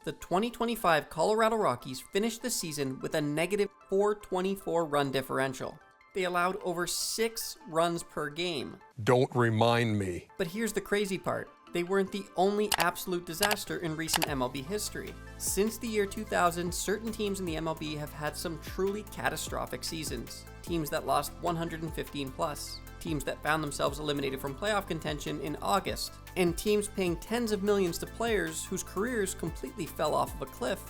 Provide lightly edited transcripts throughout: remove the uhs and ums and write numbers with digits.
The 2025 Colorado Rockies finished the season with a negative .424 run differential. They allowed over 6 runs per game. Don't remind me. But here's the crazy part. They weren't the only absolute disaster in recent MLB history. Since the year 2000, certain teams in the MLB have had some truly catastrophic seasons. Teams that lost 115 plus. Teams that found themselves eliminated from playoff contention in August. And teams paying tens of millions to players whose careers completely fell off of a cliff.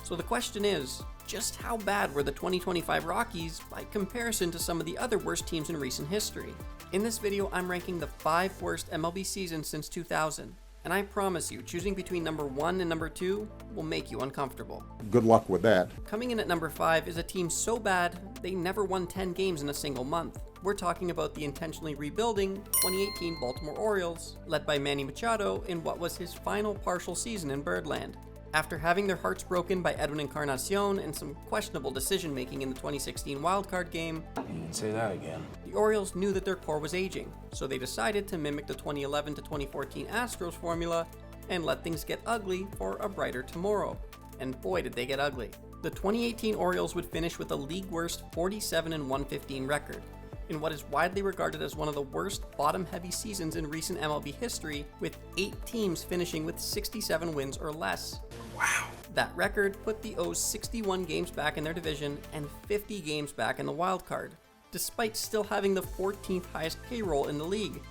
So the question is, just how bad were the 2025 Rockies by comparison to some of the other worst teams in recent history? In this video, I'm ranking the 5 worst MLB seasons since 2000. And I promise you, choosing between number 1 and number 2 will make you uncomfortable. Good luck with that. Coming in at number 5 is a team so bad, they never won 10 games in a single month. We're talking about the intentionally rebuilding 2018 Baltimore Orioles, led by Manny Machado in what was his final partial season in Birdland. After having their hearts broken by Edwin Encarnacion and some questionable decision-making in the 2016 wildcard game, You can say that again. the Orioles knew that their core was aging, so they decided to mimic the 2011 to 2014 Astros formula and let things get ugly for a brighter tomorrow. And boy did they get ugly. The 2018 Orioles would finish with a league-worst 47-115 record, in what is widely regarded as one of the worst bottom-heavy seasons in recent MLB history, with 8 teams finishing with 67 wins or less. Wow. That record put the O's 61 games back in their division and 50 games back in the wild card, despite still having the 14th highest payroll in the league.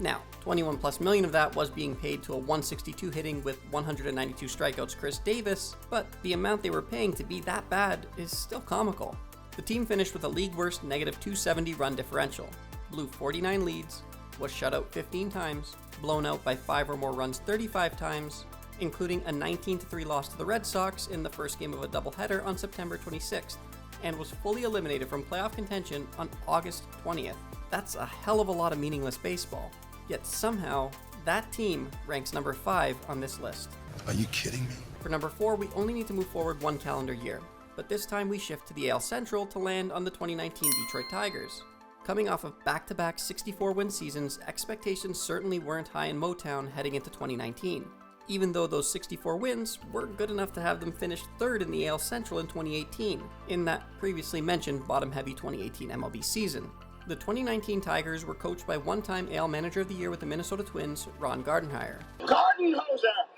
Now, 21 plus million of that was being paid to a 162 hitting with 192 strikeouts Chris Davis, but the amount they were paying to be that bad is still comical. The team finished with a league-worst negative .270 run differential, blew 49 leads, was shut out 15 times, blown out by 5 or more runs 35 times, including a 19-3 loss to the Red Sox in the first game of a doubleheader on September 26th, and was fully eliminated from playoff contention on August 20th. That's a hell of a lot of meaningless baseball. Yet somehow, that team ranks number 5 on this list. Are you kidding me? For number 4, we only need to move forward 1 calendar year, but this time we shift to the AL Central to land on the 2019 Detroit Tigers. Coming off of back-to-back 64-win seasons, expectations certainly weren't high in Motown heading into 2019. Even though those 64 wins were good enough to have them finish 3rd in the AL Central in 2018, in that previously mentioned bottom-heavy 2018 MLB season. The 2019 Tigers were coached by one-time AL Manager of the Year with the Minnesota Twins, Ron Gardenhire.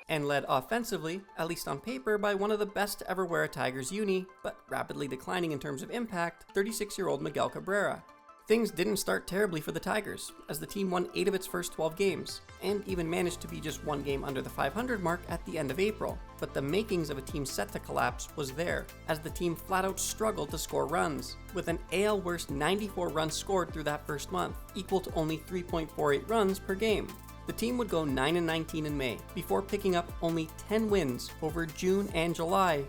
And led offensively, at least on paper, by one of the best to ever wear a Tigers uni, but rapidly declining in terms of impact, 36-year-old Miguel Cabrera. Things didn't start terribly for the Tigers, as the team won 8 of its first 12 games, and even managed to be just 1 game under the 500 mark at the end of April. But the makings of a team set to collapse was there, as the team flat out struggled to score runs, with an AL worst 94 runs scored through that first month, equal to only 3.48 runs per game. The team would go 9-19 in May, before picking up only 10 wins over June and July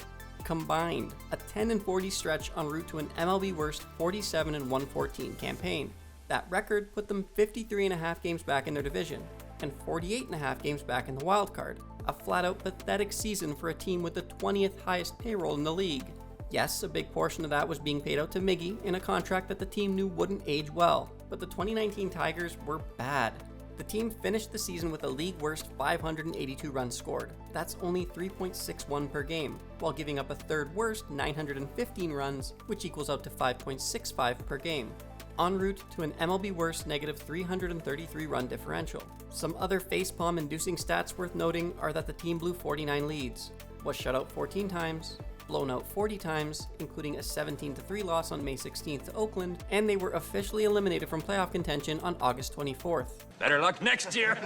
combined, a 10-40 stretch en route to an MLB worst 47-114 campaign. That record put them 53.5 games back in their division, and 48.5 games back in the wild card, a flat-out pathetic season for a team with the 20th highest payroll in the league. Yes, a big portion of that was being paid out to Miggy in a contract that the team knew wouldn't age well, but the 2019 Tigers were bad. The team finished the season with a league-worst 582 runs scored. That's only 3.61 per game, while giving up a third-worst 915 runs, which equals out to 5.65 per game, en route to an MLB worst negative 333 run differential. Some other facepalm-inducing stats worth noting are that the team blew 49 leads, was shut out 14 times, blown out 40 times, including a 17-3 loss on May 16th to Oakland, and they were officially eliminated from playoff contention on August 24th. Better luck next year.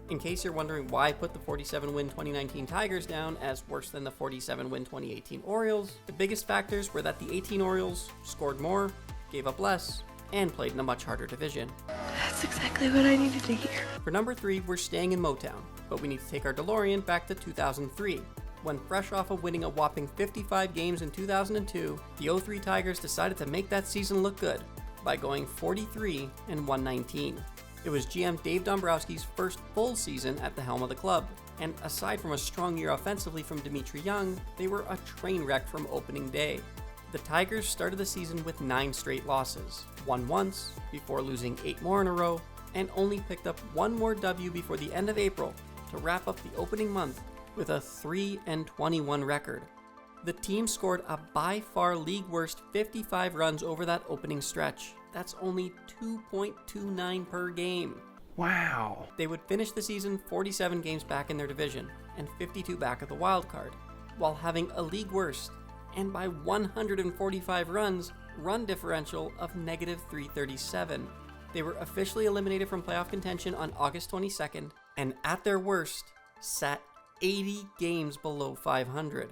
In case you're wondering why I put the 47-win 2019 Tigers down as worse than the 47-win 2018 Orioles, the biggest factors were that the 18 Orioles scored more, gave up less, and played in a much harder division. That's exactly what I needed to hear. For number 3, we're staying in Motown, but we need to take our DeLorean back to 2003. When fresh off of winning a whopping 55 games in 2002, the 03 Tigers decided to make that season look good by going 43-119. It was GM Dave Dombrowski's first full season at the helm of the club, and aside from a strong year offensively from Dmitri Young, they were a train wreck from opening day. The Tigers started the season with 9 straight losses, won once before losing 8 more in a row, and only picked up 1 more W before the end of April to wrap up the opening month with a 3-21 record. The team scored a by far league worst 55 runs over that opening stretch. That's only 2.29 per game. Wow. They would finish the season 47 games back in their division and 52 back at the wild card, while having a league worst, and by 145 runs, run differential of negative .337. They were officially eliminated from playoff contention on August 22nd, and at their worst, sat 80 games below 500.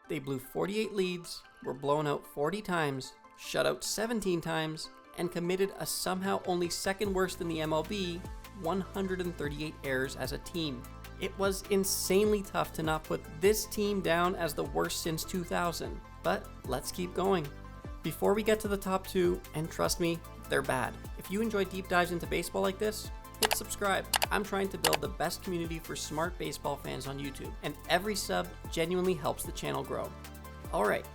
They blew 48 leads, were blown out 40 times, shut out 17 times, and committed a somehow only second worst in the MLB, 138 errors as a team. It was insanely tough to not put this team down as the worst since 2000, but let's keep going. Before we get to the top two, and trust me, they're bad. If you enjoy deep dives into baseball like this, hit subscribe. I'm trying to build the best community for smart baseball fans on YouTube, and every sub genuinely helps the channel grow. Alright,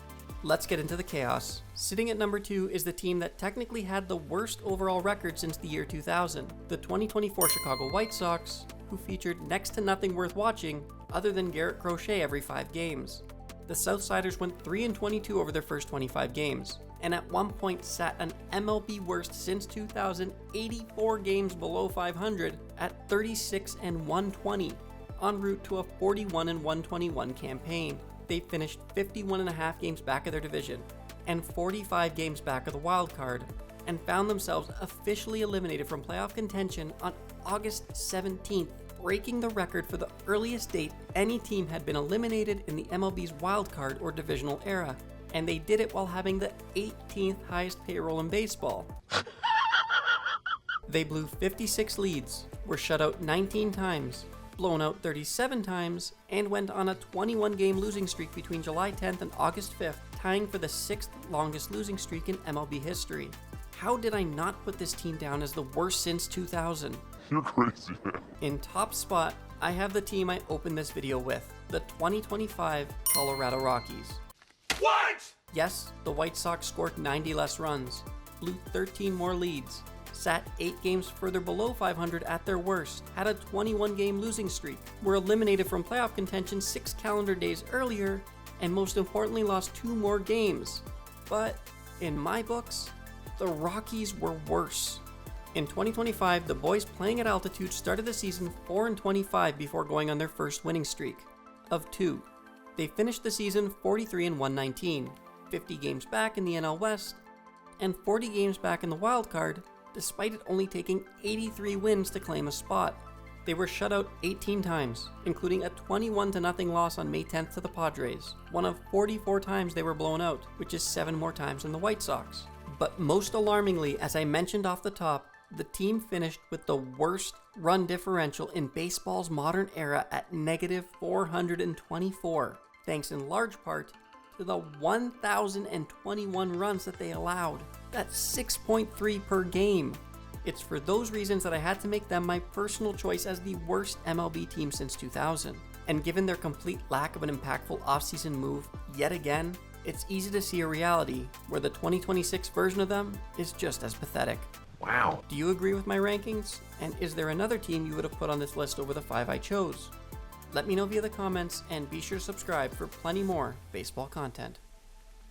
let's get into the chaos. Sitting at number 2 is the team that technically had the worst overall record since the year 2000, the 2024 Chicago White Sox, who featured next to nothing worth watching other than Garrett Crochet every 5 games. The Southsiders went 3-22 over their first 25 games, and at one point sat an MLB worst since 2000, 84 games below 500 at 36-120, en route to a 41-121 campaign. They finished 51.5 games back of their division, and 45 games back of the wild card, and found themselves officially eliminated from playoff contention on August 17th, breaking the record for the earliest date any team had been eliminated in the MLB's wildcard or divisional era. And they did it while having the 18th highest payroll in baseball. They blew 56 leads, were shut out 19 times, blown out 37 times, and went on a 21-game losing streak between July 10th and August 5th, tying for the 6th longest losing streak in MLB history. How did I not put this team down as the worst since 2000? You're crazy, man. In top spot, I have the team I opened this video with, the 2025 Colorado Rockies. What? Yes, the White Sox scored 90 less runs, blew 13 more leads, sat 8 games further below 500 at their worst, had a 21-game losing streak, were eliminated from playoff contention 6 calendar days earlier, and most importantly lost 2 more games. But in my books, the Rockies were worse. In 2025, the boys playing at altitude started the season 4-25 before going on their first winning streak of 2. They finished the season 43-119, 50 games back in the NL West, and 40 games back in the wild card, despite it only taking 83 wins to claim a spot. They were shut out 18 times, including a 21-0 loss on May 10th to the Padres, one of 44 times they were blown out, which is 7 more times than the White Sox. But most alarmingly, as I mentioned off the top, the team finished with the worst run differential in baseball's modern era at negative 424, thanks in large part to the 1,021 runs that they allowed. That's 6.3 per game. It's for those reasons that I had to make them my personal choice as the worst MLB team since 2000. And given their complete lack of an impactful offseason move, yet again, it's easy to see a reality where the 2026 version of them is just as pathetic. Wow. Do you agree with my rankings? And is there another team you would have put on this list over the 5 I chose? Let me know via the comments, and be sure to subscribe for plenty more baseball content.